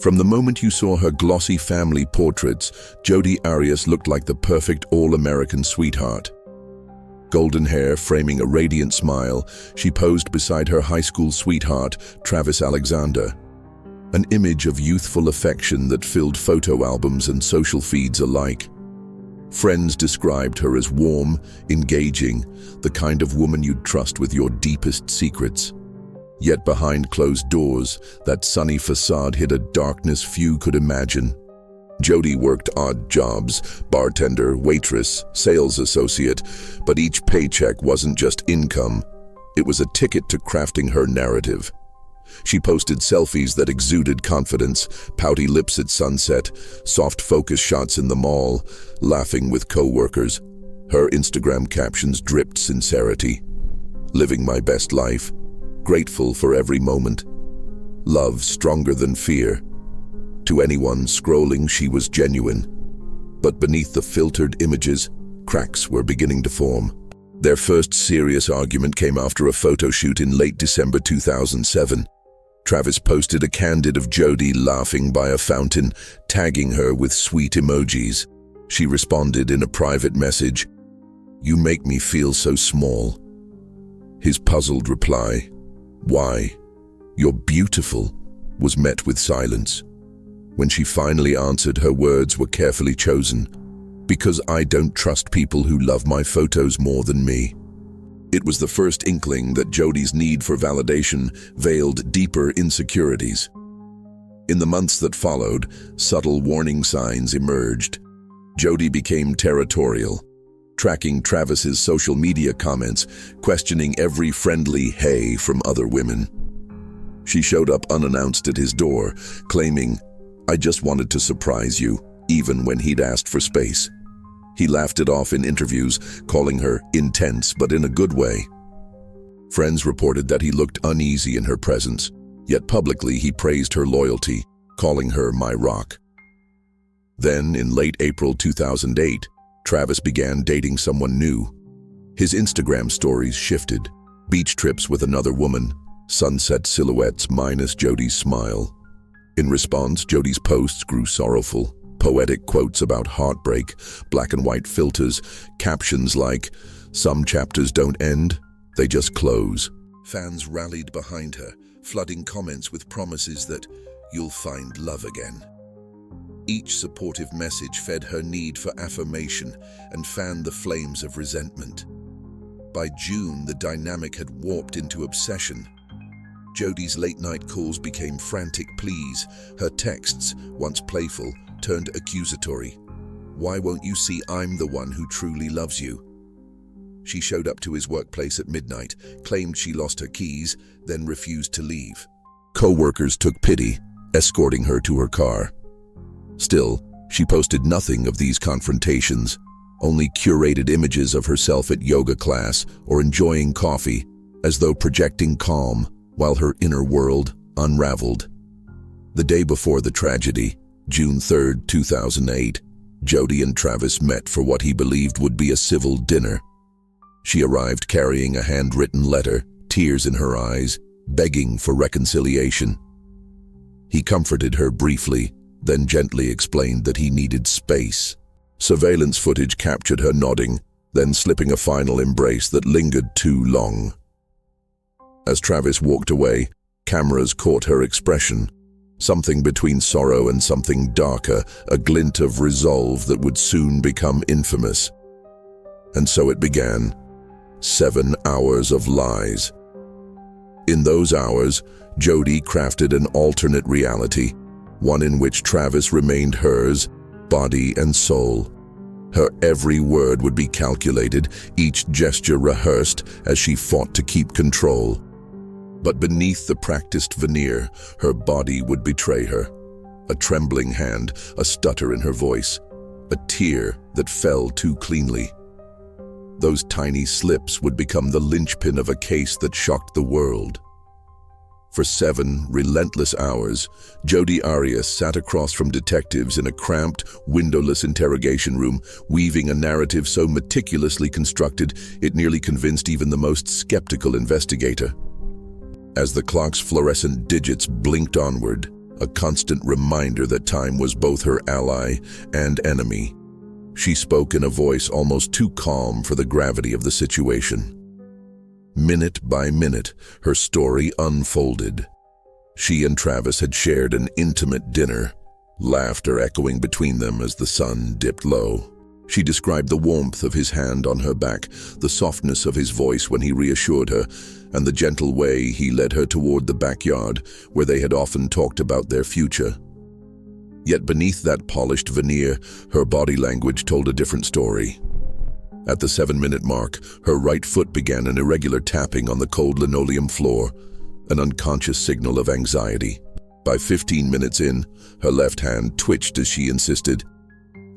From the moment you saw her glossy family portraits, Jodi Arias looked like the perfect all-American sweetheart. Golden hair framing a radiant smile, she posed beside her high school sweetheart, Travis Alexander. An image of youthful affection that filled photo albums and social feeds alike. Friends described her as warm, engaging, the kind of woman you'd trust with your deepest secrets. Yet behind closed doors, that sunny facade hid a darkness few could imagine. Jodi worked odd jobs, bartender, waitress, sales associate, but each paycheck wasn't just income. It was a ticket to crafting her narrative. She posted selfies that exuded confidence, pouty lips at sunset, soft focus shots in the mall, laughing with co-workers. Her Instagram captions dripped sincerity. Living my best life, grateful for every moment. Love stronger than fear. To anyone scrolling, she was genuine. But beneath the filtered images, cracks were beginning to form. Their first serious argument came after a photo shoot in late December 2007. Travis posted a candid of Jodi laughing by a fountain, tagging her with sweet emojis. She responded in a private message, "You make me feel so small." His puzzled reply, "Why? You're beautiful," was met with silence. When she finally answered, her words were carefully chosen. "Because I don't trust people who love my photos more than me." It was the first inkling that Jodi's need for validation veiled deeper insecurities. In the months that followed, subtle warning signs emerged. Jodi became territorial, tracking Travis's social media comments, questioning every friendly "hey" from other women. She showed up unannounced at his door, claiming, "I just wanted to surprise you," even when he'd asked for space. He laughed it off in interviews, calling her intense but in a good way. Friends reported that he looked uneasy in her presence, yet publicly he praised her loyalty, calling her "my rock." Then, in late April 2008, Travis began dating someone new. His Instagram stories shifted, beach trips with another woman, sunset silhouettes minus Jodi's smile. In response, Jodi's posts grew sorrowful. Poetic quotes about heartbreak, black and white filters, captions like, "Some chapters don't end, they just close." Fans rallied behind her, flooding comments with promises that "you'll find love again." Each supportive message fed her need for affirmation and fanned the flames of resentment. By June, the dynamic had warped into obsession. Jodi's late-night calls became frantic pleas. Her texts, once playful, turned accusatory. "Why won't you see I'm the one who truly loves you?" She showed up to his workplace at midnight, claimed she lost her keys, then refused to leave. Co-workers took pity, escorting her to her car. Still, she posted nothing of these confrontations, only curated images of herself at yoga class or enjoying coffee, as though projecting calm, while her inner world unraveled. The day before the tragedy, June 3, 2008, Jodi and Travis met for what he believed would be a civil dinner. She arrived carrying a handwritten letter, tears in her eyes, begging for reconciliation. He comforted her briefly, then gently explained that he needed space. Surveillance footage captured her nodding, then slipping a final embrace that lingered too long. As Travis walked away, cameras caught her expression. Something between sorrow and something darker, a glint of resolve that would soon become infamous. And so it began. 7 hours of lies. In those hours, Jodi crafted an alternate reality, one in which Travis remained hers, body and soul. Her every word would be calculated, each gesture rehearsed as she fought to keep control. But beneath the practiced veneer, her body would betray her. A trembling hand, a stutter in her voice, a tear that fell too cleanly. Those tiny slips would become the linchpin of a case that shocked the world. For 7 relentless hours, Jodi Arias sat across from detectives in a cramped, windowless interrogation room, weaving a narrative so meticulously constructed it nearly convinced even the most skeptical investigator. As the clock's fluorescent digits blinked onward, a constant reminder that time was both her ally and enemy. She spoke in a voice almost too calm for the gravity of the situation. Minute by minute, her story unfolded. She and Travis had shared an intimate dinner, laughter echoing between them as the sun dipped low. She described the warmth of his hand on her back, the softness of his voice when he reassured her, and the gentle way he led her toward the backyard where they had often talked about their future. Yet beneath that polished veneer, her body language told a different story. At the 7-minute mark, her right foot began an irregular tapping on the cold linoleum floor, an unconscious signal of anxiety. By 15 minutes in, her left hand twitched as she insisted,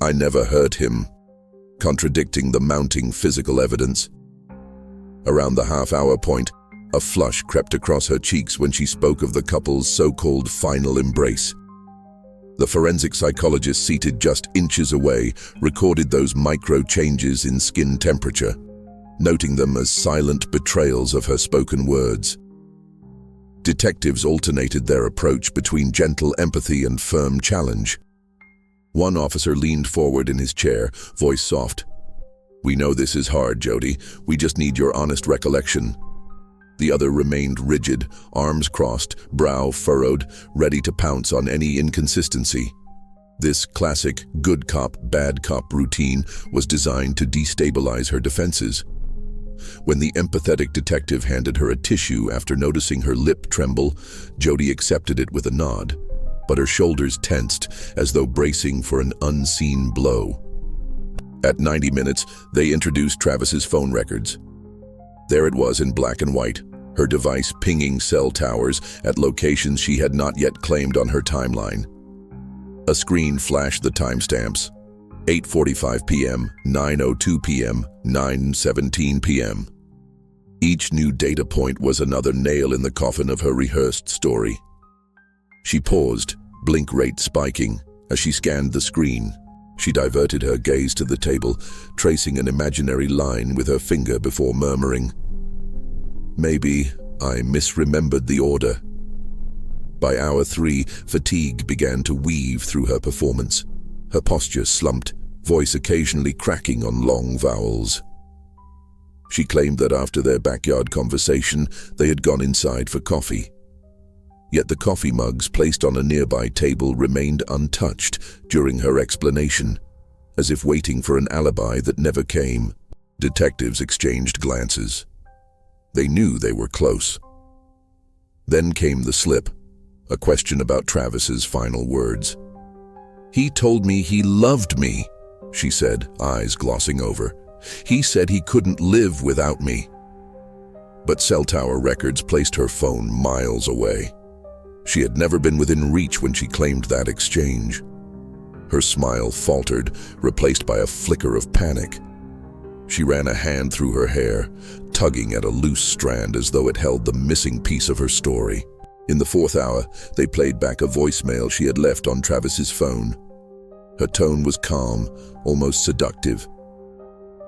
"I never hurt him," contradicting the mounting physical evidence. Around the half-hour point, a flush crept across her cheeks when she spoke of the couple's so-called final embrace. The forensic psychologist seated just inches away recorded those micro-changes in skin temperature, noting them as silent betrayals of her spoken words. Detectives alternated their approach between gentle empathy and firm challenge. One officer leaned forward in his chair, voice soft. "We know this is hard, Jodi. We just need your honest recollection." The other remained rigid, arms crossed, brow furrowed, ready to pounce on any inconsistency. This classic good cop, bad cop routine was designed to destabilize her defenses. When the empathetic detective handed her a tissue after noticing her lip tremble, Jodi accepted it with a nod, but her shoulders tensed as though bracing for an unseen blow. At 90 minutes, they introduced Travis's phone records. There it was in black and white, her device pinging cell towers at locations she had not yet claimed on her timeline. A screen flashed the timestamps: 8:45 p.m., 9:02 p.m., 9:17 p.m. Each new data point was another nail in the coffin of her rehearsed story. She paused, blink rate spiking, as she scanned the screen. She diverted her gaze to the table, tracing an imaginary line with her finger before murmuring, "Maybe I misremembered the order." By hour 3, fatigue began to weave through her performance. Her posture slumped, voice occasionally cracking on long vowels. She claimed that after their backyard conversation, they had gone inside for coffee. Yet the coffee mugs placed on a nearby table remained untouched during her explanation, as if waiting for an alibi that never came. Detectives exchanged glances. They knew they were close. Then came the slip, a question about Travis's final words. "He told me he loved me," she said, eyes glossing over. "He said he couldn't live without me." But cell tower records placed her phone miles away. She had never been within reach when she claimed that exchange. Her smile faltered, replaced by a flicker of panic. She ran a hand through her hair, tugging at a loose strand as though it held the missing piece of her story. In the 4th hour, they played back a voicemail she had left on Travis's phone. Her tone was calm, almost seductive.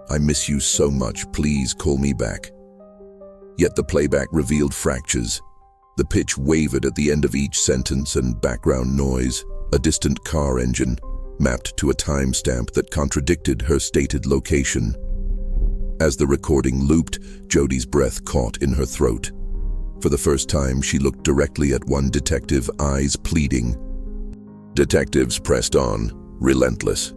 "I miss you so much, please call me back." Yet the playback revealed fractures. The pitch wavered at the end of each sentence, and background noise, a distant car engine, mapped to a timestamp that contradicted her stated location. As the recording looped, Jodi's breath caught in her throat. For the first time, she looked directly at one detective, eyes pleading. Detectives pressed on, relentless.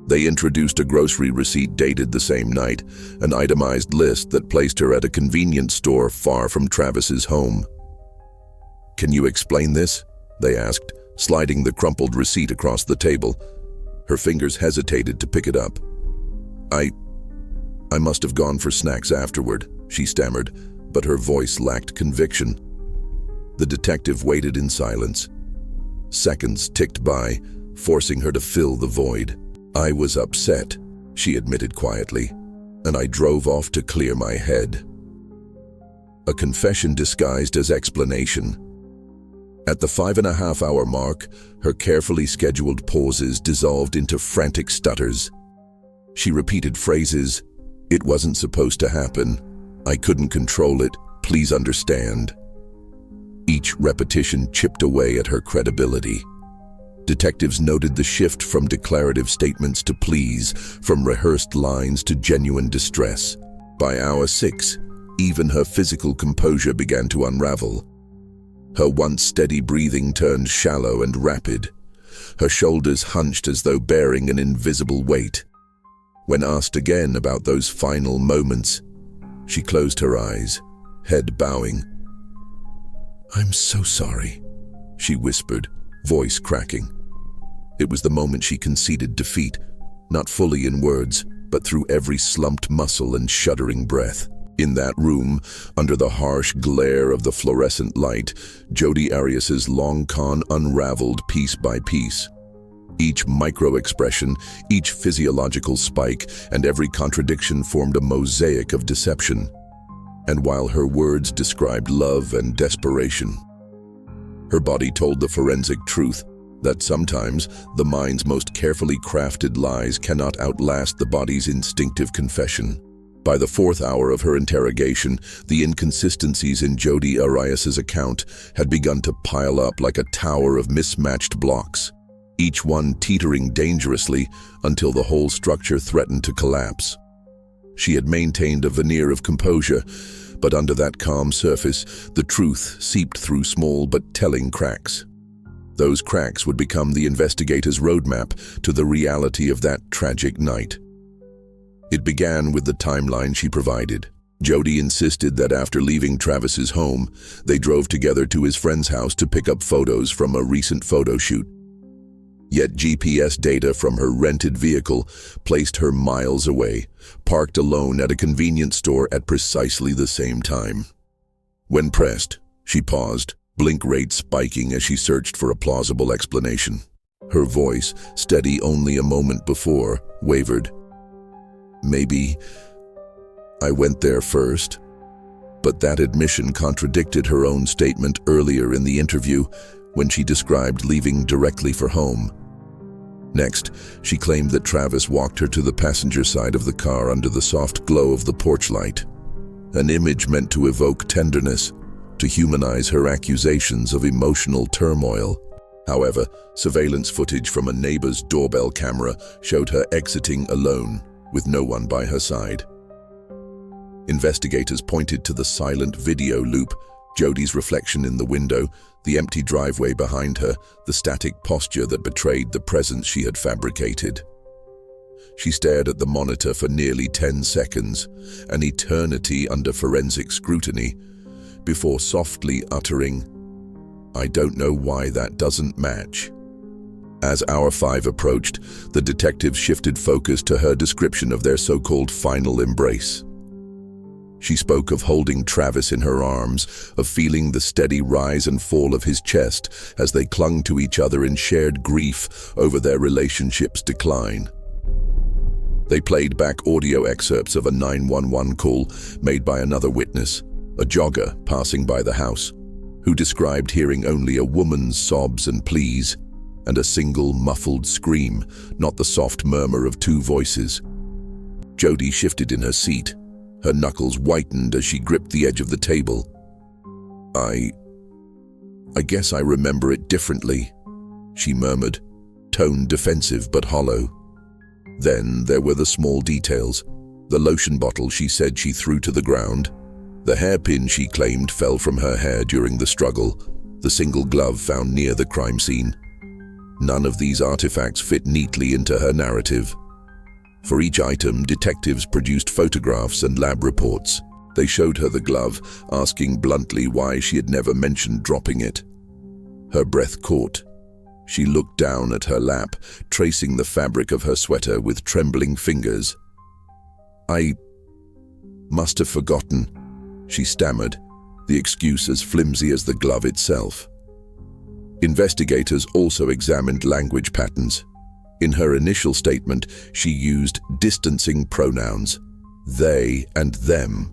They introduced a grocery receipt dated the same night, an itemized list that placed her at a convenience store far from Travis's home. "Can you explain this?" they asked, sliding the crumpled receipt across the table. Her fingers hesitated to pick it up. I must have gone for snacks afterward," she stammered, but her voice lacked conviction. The detective waited in silence. Seconds ticked by, forcing her to fill the void. "I was upset," she admitted quietly, "and I drove off to clear my head." A confession disguised as explanation. At the 5.5-hour mark, her carefully scheduled pauses dissolved into frantic stutters. She repeated phrases, "It wasn't supposed to happen. I couldn't control it. Please understand." Each repetition chipped away at her credibility. Detectives noted the shift from declarative statements to pleas, from rehearsed lines to genuine distress. By hour 6, even her physical composure began to unravel. Her once steady breathing turned shallow and rapid. Her shoulders hunched as though bearing an invisible weight. When asked again about those final moments, she closed her eyes, head bowing. "I'm so sorry," she whispered, voice cracking. It was the moment she conceded defeat, not fully in words, but through every slumped muscle and shuddering breath. In that room, under the harsh glare of the fluorescent light, Jodi Arias's long con unraveled piece by piece. Each micro-expression, each physiological spike, and every contradiction formed a mosaic of deception. And while her words described love and desperation, her body told the forensic truth that sometimes the mind's most carefully crafted lies cannot outlast the body's instinctive confession. By the 4th hour of her interrogation, the inconsistencies in Jodi Arias's account had begun to pile up like a tower of mismatched blocks, each one teetering dangerously until the whole structure threatened to collapse. She had maintained a veneer of composure, but under that calm surface, the truth seeped through small but telling cracks. Those cracks would become the investigator's roadmap to the reality of that tragic night. It began with the timeline she provided. Jodi insisted that after leaving Travis's home, they drove together to his friend's house to pick up photos from a recent photo shoot. Yet GPS data from her rented vehicle placed her miles away, parked alone at a convenience store at precisely the same time. When pressed, she paused, blink rate spiking as she searched for a plausible explanation. Her voice, steady only a moment before, wavered. "Maybe I went there first." But that admission contradicted her own statement earlier in the interview when she described leaving directly for home. Next, she claimed that Travis walked her to the passenger side of the car under the soft glow of the porch light, an image meant to evoke tenderness, to humanize her accusations of emotional turmoil. However, surveillance footage from a neighbor's doorbell camera showed her exiting alone, with no one by her side. Investigators pointed to the silent video loop, Jodi's reflection in the window, the empty driveway behind her, the static posture that betrayed the presence she had fabricated. She stared at the monitor for nearly 10 seconds, an eternity under forensic scrutiny, before softly uttering, "I don't know why that doesn't match." As hour 5 approached, the detectives shifted focus to her description of their so-called final embrace. She spoke of holding Travis in her arms, of feeling the steady rise and fall of his chest as they clung to each other in shared grief over their relationship's decline. They played back audio excerpts of a 911 call made by another witness, a jogger passing by the house, who described hearing only a woman's sobs and pleas, and a single muffled scream, not the soft murmur of two voices. Jodi shifted in her seat. Her knuckles whitened as she gripped the edge of the table. I guess I remember it differently," she murmured, tone defensive but hollow. Then there were the small details. The lotion bottle she said she threw to the ground, the hairpin she claimed fell from her hair during the struggle, the single glove found near the crime scene. None of these artifacts fit neatly into her narrative. For each item, detectives produced photographs and lab reports. They showed her the glove, asking bluntly why she had never mentioned dropping it. Her breath caught. She looked down at her lap, tracing the fabric of her sweater with trembling fingers. "I must have forgotten," she stammered, the excuse as flimsy as the glove itself. Investigators also examined language patterns. In her initial statement, she used distancing pronouns, they and them,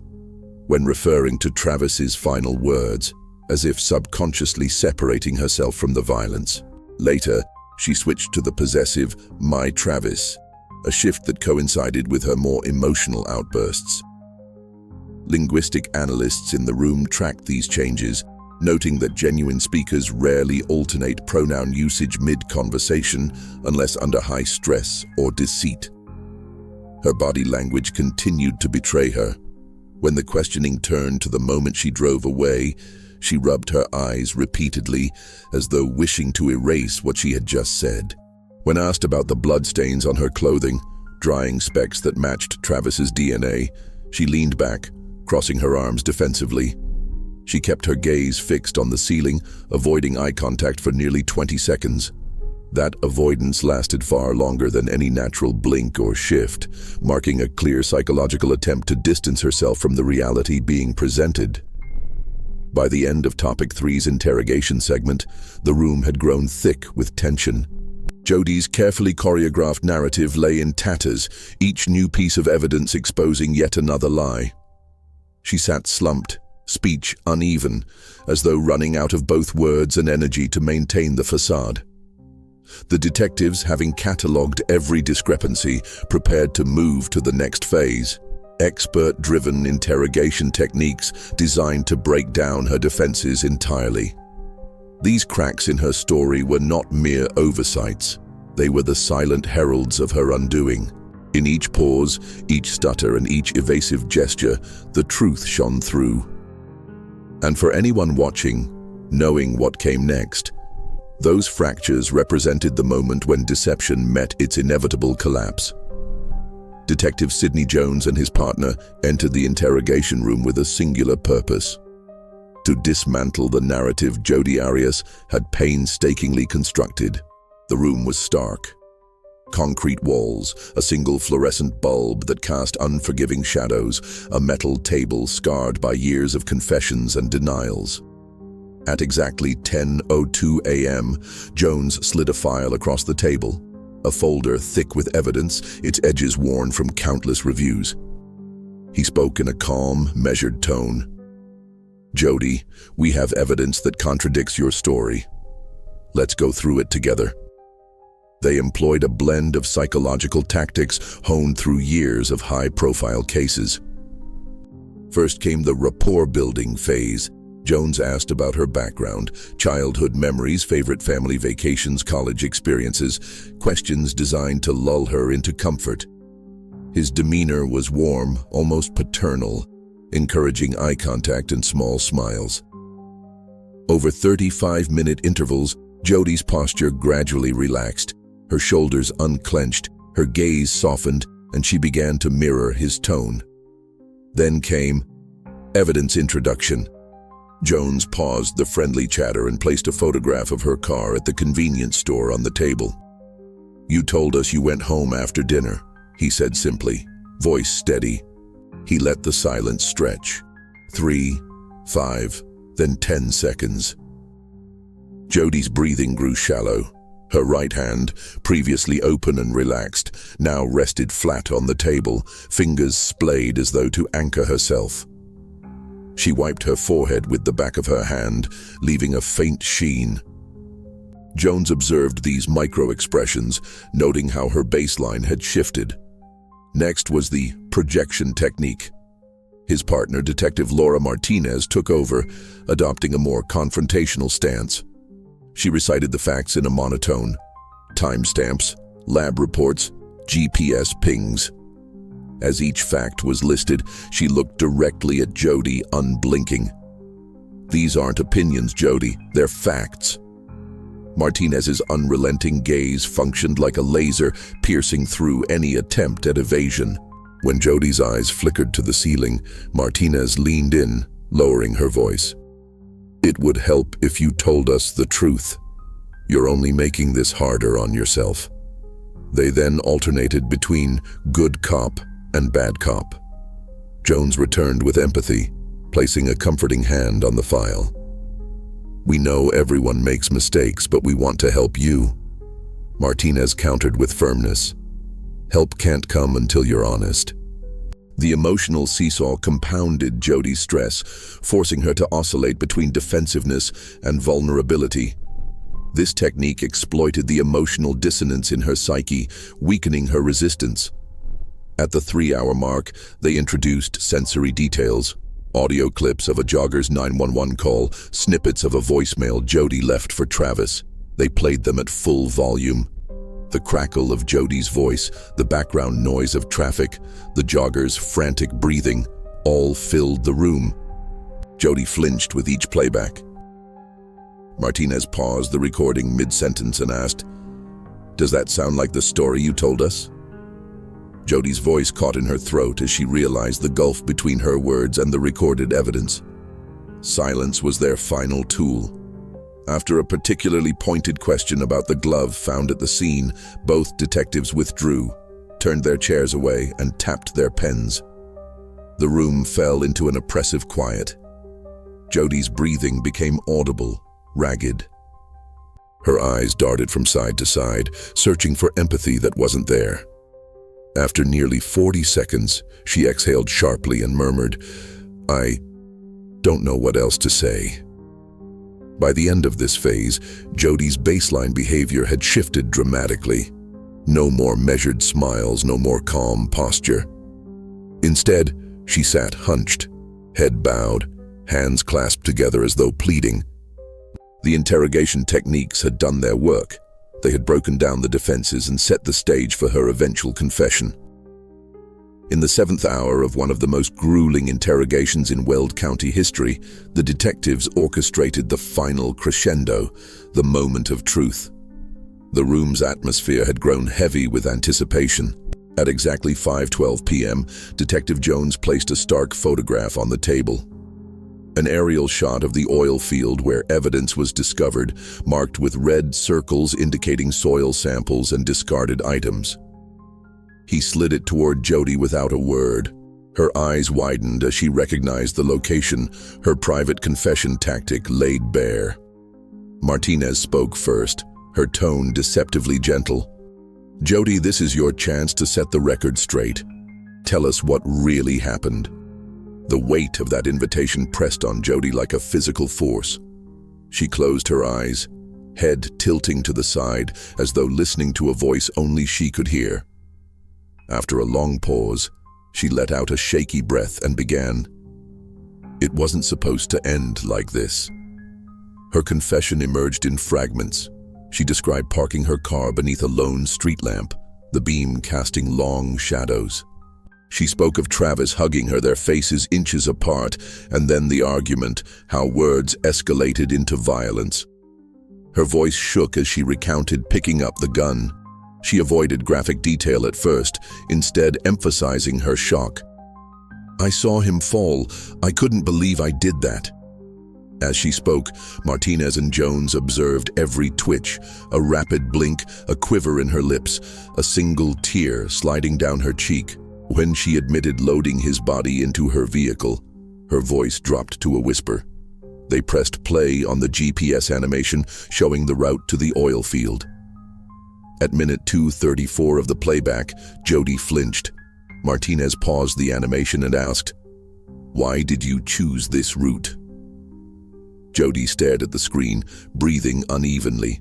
when referring to Travis's final words, as if subconsciously separating herself from the violence. Later, she switched to the possessive my Travis, a shift that coincided with her more emotional outbursts. Linguistic analysts in the room tracked these changes, noting that genuine speakers rarely alternate pronoun usage mid-conversation unless under high stress or deceit. Her body language continued to betray her. When the questioning turned to the moment she drove away, she rubbed her eyes repeatedly, as though wishing to erase what she had just said. When asked about the bloodstains on her clothing, drying specks that matched Travis's DNA, she leaned back, crossing her arms defensively. She kept her gaze fixed on the ceiling, avoiding eye contact for nearly 20 seconds. That avoidance lasted far longer than any natural blink or shift, marking a clear psychological attempt to distance herself from the reality being presented. By the end of Topic 3's interrogation segment, the room had grown thick with tension. Jodi's carefully choreographed narrative lay in tatters, each new piece of evidence exposing yet another lie. She sat slumped, speech uneven, as though running out of both words and energy to maintain the facade. The detectives, having catalogued every discrepancy, prepared to move to the next phase. Expert-driven interrogation techniques designed to break down her defenses entirely. These cracks in her story were not mere oversights. They were the silent heralds of her undoing. In each pause, each stutter, and each evasive gesture, the truth shone through. And for anyone watching, knowing what came next, those fractures represented the moment when deception met its inevitable collapse. Detective Sidney Jones and his partner entered the interrogation room with a singular purpose: to dismantle the narrative Jodi Arias had painstakingly constructed. The room was stark. Concrete walls, a single fluorescent bulb that cast unforgiving shadows, a metal table scarred by years of confessions and denials. At exactly 10:02 a.m., Jones slid a file across the table, a folder thick with evidence, its edges worn from countless reviews. He spoke in a calm, measured tone. "Jodi, we have evidence that contradicts your story. Let's go through it together." They employed a blend of psychological tactics honed through years of high-profile cases. First came the rapport-building phase. Jones asked about her background, childhood memories, favorite family vacations, college experiences, questions designed to lull her into comfort. His demeanor was warm, almost paternal, encouraging eye contact and small smiles. Over 35-minute intervals, Jodi's posture gradually relaxed, her shoulders unclenched, her gaze softened, and she began to mirror his tone. Then came evidence introduction. Jones paused the friendly chatter and placed a photograph of her car at the convenience store on the table. "You told us you went home after dinner," he said simply, voice steady. He let the silence stretch. 3, 5, then 10 seconds. Jodi's breathing grew shallow. Her right hand, previously open and relaxed, now rested flat on the table, fingers splayed as though to anchor herself. She wiped her forehead with the back of her hand, leaving a faint sheen. Jones observed these microexpressions, noting how her baseline had shifted. Next was the projection technique. His partner, Detective Laura Martinez, took over, adopting a more confrontational stance. She recited the facts in a monotone: timestamps, lab reports, GPS pings. As each fact was listed, she looked directly at Jodi, unblinking. "These aren't opinions, Jodi, they're facts." Martinez's unrelenting gaze functioned like a laser, piercing through any attempt at evasion. When Jodi's eyes flickered to the ceiling, Martinez leaned in, lowering her voice. "It would help if you told us the truth. You're only making this harder on yourself." They then alternated between good cop and bad cop. Jones returned with empathy, placing a comforting hand on the file. "We know everyone makes mistakes, but we want to help you." Martinez countered with firmness. "Help can't come until you're honest." The emotional seesaw compounded Jodi's stress, forcing her to oscillate between defensiveness and vulnerability. This technique exploited the emotional dissonance in her psyche, weakening her resistance. At the 3-hour mark, they introduced sensory details, Audio clips of a jogger's 911 call, snippets of a voicemail Jodi left for Travis. They played them at full volume. The crackle of Jodi's voice, the background noise of traffic, the jogger's frantic breathing, all filled the room. Jodi flinched with each playback. Martinez paused the recording mid-sentence and asked, "Does that sound like the story you told us?" Jodi's voice caught in her throat as she realized the gulf between her words and the recorded evidence. Silence was their final tool. After a particularly pointed question about the glove found at the scene, both detectives withdrew, turned their chairs away, and tapped their pens. The room fell into an oppressive quiet. Jodi's breathing became audible, ragged. Her eyes darted from side to side, searching for empathy that wasn't there. After nearly 40 seconds, she exhaled sharply and murmured, "I don't know what else to say." By the end of this phase, Jodi's baseline behavior had shifted dramatically. No more measured smiles, no more calm posture. Instead, she sat hunched, head bowed, hands clasped together as though pleading. The interrogation techniques had done their work. They had broken down the defenses and set the stage for her eventual confession. In the 7th hour of one of the most grueling interrogations in Weld County history, the detectives orchestrated the final crescendo, the moment of truth. The room's atmosphere had grown heavy with anticipation. At exactly 5:12 p.m., Detective Jones placed a stark photograph on the table. An aerial shot of the oil field where evidence was discovered, marked with red circles indicating soil samples and discarded items. He slid it toward Jodi without a word. Her eyes widened as she recognized the location, her private confession tactic laid bare. Martinez spoke first, her tone deceptively gentle. "Jodi, this is your chance to set the record straight. Tell us what really happened." The weight of that invitation pressed on Jodi like a physical force. She closed her eyes, head tilting to the side as though listening to a voice only she could hear. After a long pause, she let out a shaky breath and began. It wasn't supposed to end like this. Her confession emerged in fragments. She described parking her car beneath a lone street lamp, the beam casting long shadows. She spoke of Travis hugging her, their faces inches apart, and then the argument, how words escalated into violence. Her voice shook as she recounted picking up the gun. She avoided graphic detail at first, instead emphasizing her shock. "I saw him fall. I couldn't believe I did that." As she spoke, Martinez and Jones observed every twitch, a rapid blink, a quiver in her lips, a single tear sliding down her cheek. When she admitted loading his body into her vehicle, her voice dropped to a whisper. They pressed play on the GPS animation showing the route to the oil field. At minute 2:34 of the playback, Jodi flinched. Martinez paused the animation and asked, "Why did you choose this route?" Jodi stared at the screen, breathing unevenly.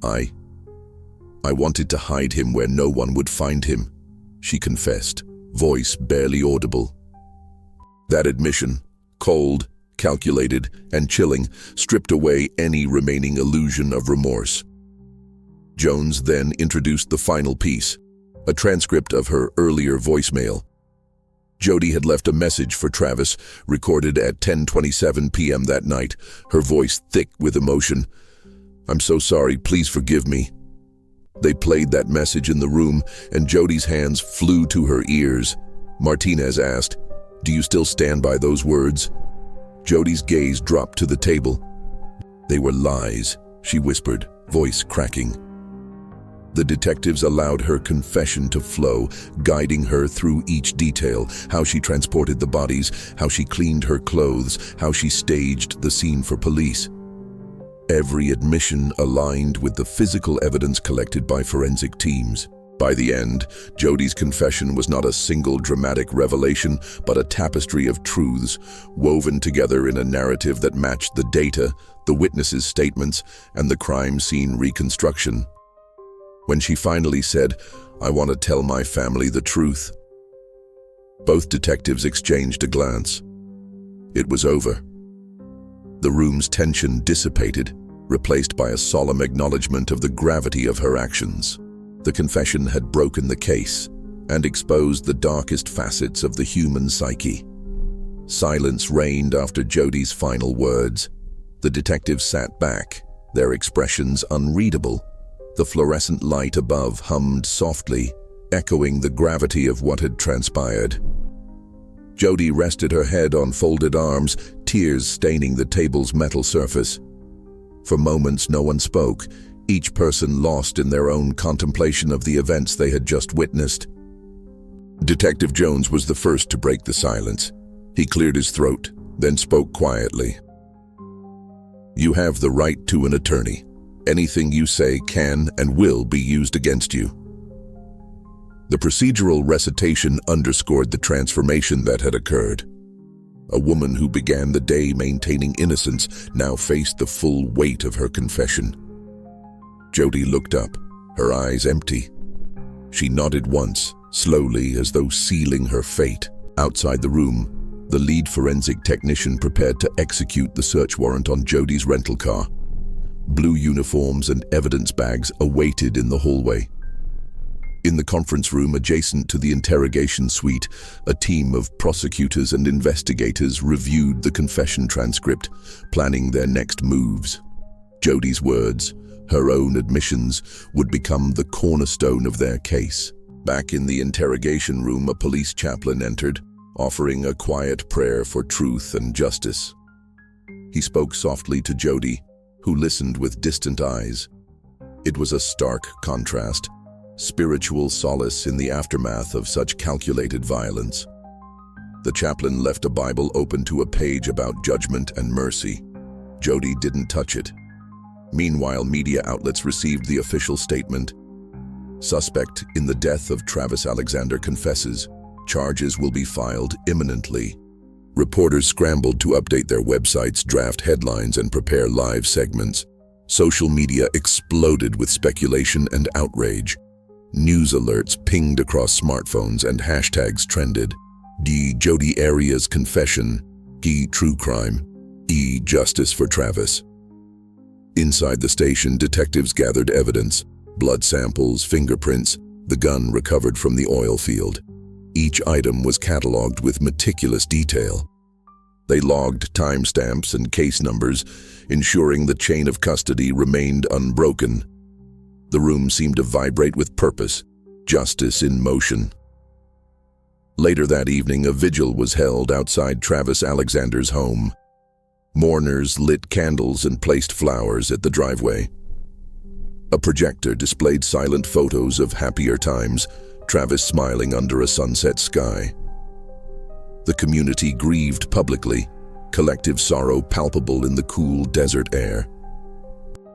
I wanted to hide him where no one would find him," she confessed, voice barely audible. That admission, cold, calculated, and chilling, stripped away any remaining illusion of remorse. Jones then introduced the final piece, a transcript of her earlier voicemail. Jodi had left a message for Travis, recorded at 10:27 p.m. that night, her voice thick with emotion. "I'm so sorry, please forgive me." They played that message in the room, and Jodi's hands flew to her ears. Martinez asked, "Do you still stand by those words?" Jodi's gaze dropped to the table. "They were lies," she whispered, voice cracking. The detectives allowed her confession to flow, guiding her through each detail, how she transported the bodies, how she cleaned her clothes, how she staged the scene for police. Every admission aligned with the physical evidence collected by forensic teams. By the end, Jodi's confession was not a single dramatic revelation, but a tapestry of truths, woven together in a narrative that matched the data, the witnesses' statements, and the crime scene reconstruction. When she finally said, "I want to tell my family the truth," both detectives exchanged a glance. It was over. The room's tension dissipated, replaced by a solemn acknowledgement of the gravity of her actions. The confession had broken the case and exposed the darkest facets of the human psyche. Silence reigned after Jodi's final words. The detectives sat back, their expressions unreadable. The fluorescent light above hummed softly, echoing the gravity of what had transpired. Jodi rested her head on folded arms, tears staining the table's metal surface. For moments no one spoke, each person lost in their own contemplation of the events they had just witnessed. Detective Jones was the first to break the silence. He cleared his throat, then spoke quietly. "You have the right to an attorney. Anything you say can and will be used against you." The procedural recitation underscored the transformation that had occurred. A woman who began the day maintaining innocence now faced the full weight of her confession. Jodi looked up, her eyes empty. She nodded once, slowly, as though sealing her fate. Outside the room, the lead forensic technician prepared to execute the search warrant on Jodi's rental car. Blue uniforms and evidence bags awaited in the hallway. In the conference room adjacent to the interrogation suite, a team of prosecutors and investigators reviewed the confession transcript, planning their next moves. Jodi's words, her own admissions, would become the cornerstone of their case. Back in the interrogation room, a police chaplain entered, offering a quiet prayer for truth and justice. He spoke softly to Jodi, who listened with distant eyes. It was a stark contrast, spiritual solace in the aftermath of such calculated violence. The chaplain left a Bible open to a page about judgment and mercy. Jodi didn't touch it. Meanwhile, media outlets received the official statement. Suspect in the death of Travis Alexander confesses. Charges will be filed imminently. Reporters scrambled to update their websites, draft headlines, and prepare live segments. Social media exploded with speculation and outrage. News alerts pinged across smartphones and hashtags trended. Jodi Arias confession, true crime, justice for Travis. Inside the station, detectives gathered evidence, blood samples, fingerprints, the gun recovered from the oil field. Each item was cataloged with meticulous detail. They logged timestamps and case numbers, ensuring the chain of custody remained unbroken. The room seemed to vibrate with purpose, justice in motion. Later that evening, a vigil was held outside Travis Alexander's home. Mourners lit candles and placed flowers at the driveway. A projector displayed silent photos of happier times, Travis smiling under a sunset sky. The community grieved publicly, collective sorrow palpable in the cool desert air.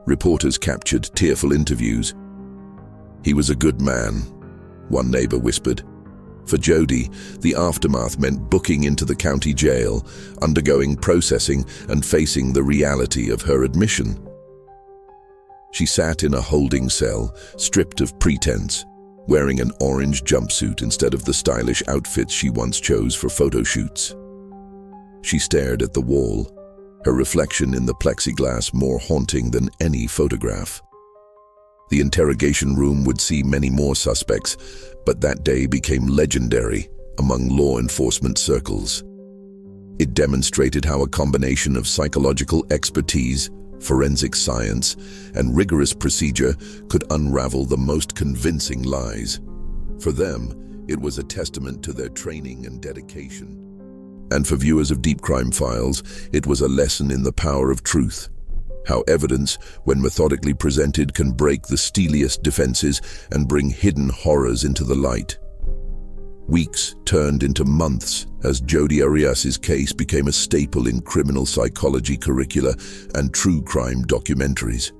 Reporters captured tearful interviews. "He was a good man," one neighbor whispered. For Jodi, the aftermath meant booking into the county jail, undergoing processing, and facing the reality of her admission. She sat in a holding cell, stripped of pretense, wearing an orange jumpsuit instead of the stylish outfits she once chose for photo shoots. She stared at the wall, her reflection in the plexiglass more haunting than any photograph. The interrogation room would see many more suspects, but that day became legendary among law enforcement circles. It demonstrated how a combination of psychological expertise, forensic science, and rigorous procedure could unravel the most convincing lies. For them, it was a testament to their training and dedication. And for viewers of Deep Crime Files, it was a lesson in the power of truth. How evidence, when methodically presented, can break the steeliest defenses and bring hidden horrors into the light. Weeks turned into months as Jodi Arias' case became a staple in criminal psychology curricula and true crime documentaries.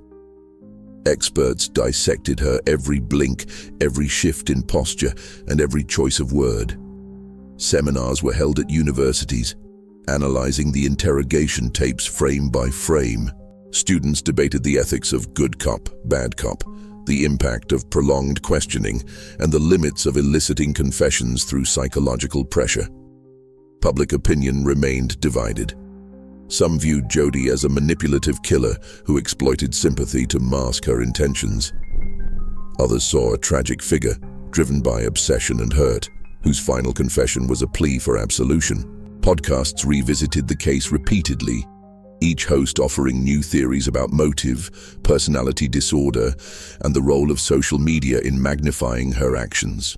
Experts dissected her every blink, every shift in posture, and every choice of word. Seminars were held at universities, analyzing the interrogation tapes frame by frame. Students debated the ethics of good cop, bad cop, the impact of prolonged questioning, and the limits of eliciting confessions through psychological pressure. public opinion remained divided. Some viewed Jodi as a manipulative killer who exploited sympathy to mask her intentions. Others saw a tragic figure, driven by obsession and hurt, whose final confession was a plea for absolution. Podcasts revisited the case repeatedly, each host offering new theories about motive, personality disorder, and the role of social media in magnifying her actions.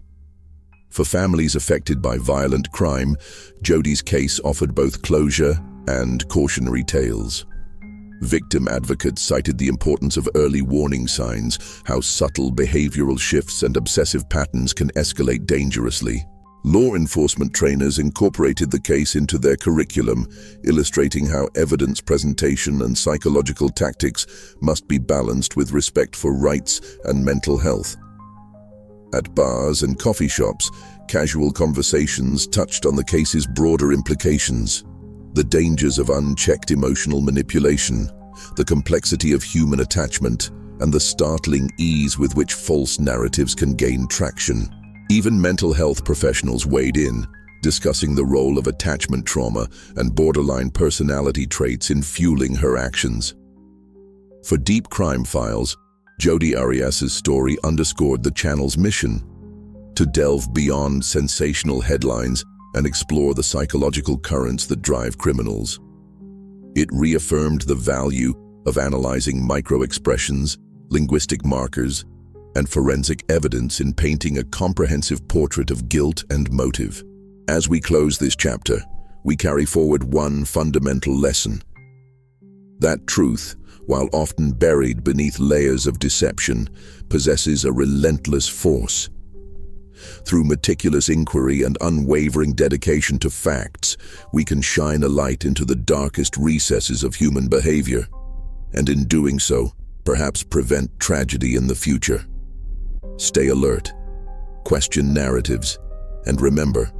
For families affected by violent crime, Jodi's case offered both closure and cautionary tales. Victim advocates cited the importance of early warning signs, how subtle behavioral shifts and obsessive patterns can escalate dangerously. Law enforcement trainers incorporated the case into their curriculum, illustrating how evidence presentation and psychological tactics must be balanced with respect for rights and mental health. At bars and coffee shops, casual conversations touched on the case's broader implications: the dangers of unchecked emotional manipulation, the complexity of human attachment, and the startling ease with which false narratives can gain traction. Even mental health professionals weighed in, discussing the role of attachment trauma and borderline personality traits in fueling her actions. For Deep Crime Files, Jodi Arias' story underscored the channel's mission to delve beyond sensational headlines and explore the psychological currents that drive criminals. It reaffirmed the value of analyzing microexpressions, linguistic markers, and forensic evidence in painting a comprehensive portrait of guilt and motive. As we close this chapter, we carry forward one fundamental lesson. That truth, while often buried beneath layers of deception, possesses a relentless force. Through meticulous inquiry and unwavering dedication to facts, we can shine a light into the darkest recesses of human behavior, and in doing so, perhaps prevent tragedy in the future. Stay alert, question narratives, and remember,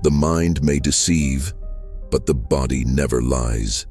the mind may deceive, but the body never lies.